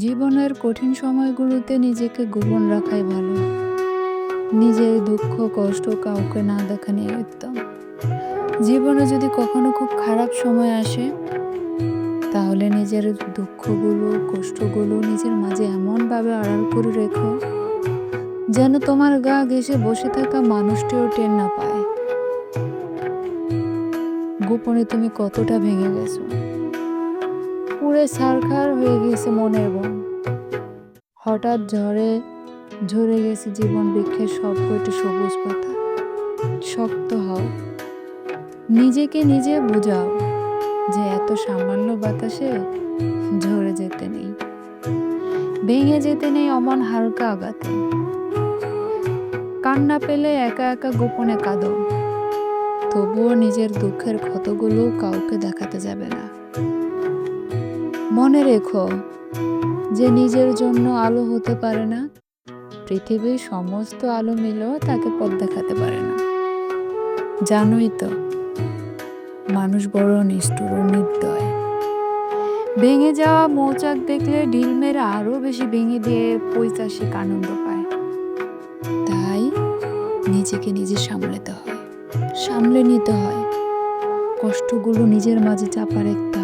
জীবনের কঠিন সময়গুলোতে নিজেকে গোপন রাখাই ভালো। নিজের দুঃখ কষ্ট কাউকে না দেখানোই উত্তম। জীবনে যদি কখনো খুব খারাপ সময় আসে, তাহলে নিজের দুঃখগুলো কষ্টগুলো নিজের মাঝে এমনভাবে আড়াল করে রেখো, যেন তোমার গা ঘেঁষে বসে থাকা মানুষটিও টের না পায় গোপনে তুমি কতটা ভেঙে গেছো। পুরে ছারখার হয়ে গেছে মনের বন। হঠাৎ ঝরে গেছে জীবন বৃক্ষের সব কয়টি সবুজ পাতা। শক্ত হও, নিজেকে নিজে বুঝাও যে এত সামান্য বাতাসে ঝরে যেতে নেই, ভেঙে যেতে নেই, অমন হালকা আঘাতে। কান্না পেলে একা একা গোপনে কাঁদো, তবুও নিজের দুঃখের ক্ষতগুলো কাউকে দেখাতে যাবে না। মনে রেখো যে নিজের জন্য আলো হতে পারে না, পৃথিবীর সমস্ত আলো মিলেও তাকে পথ দেখাতে পারে না। জানোই তো, মানুষ বড় নিষ্ঠুর ও নির্দয়। ভেঙে যাওয়া মৌচাক দেখলে ঢিল মেরে আরো বেশি ভেঙে দিয়ে পৈশাসিক আনন্দ পায়। তাই নিজেকে নিজে সামলে নিতে হয়, কষ্টগুলো নিজের মাঝে চাপা রাখতে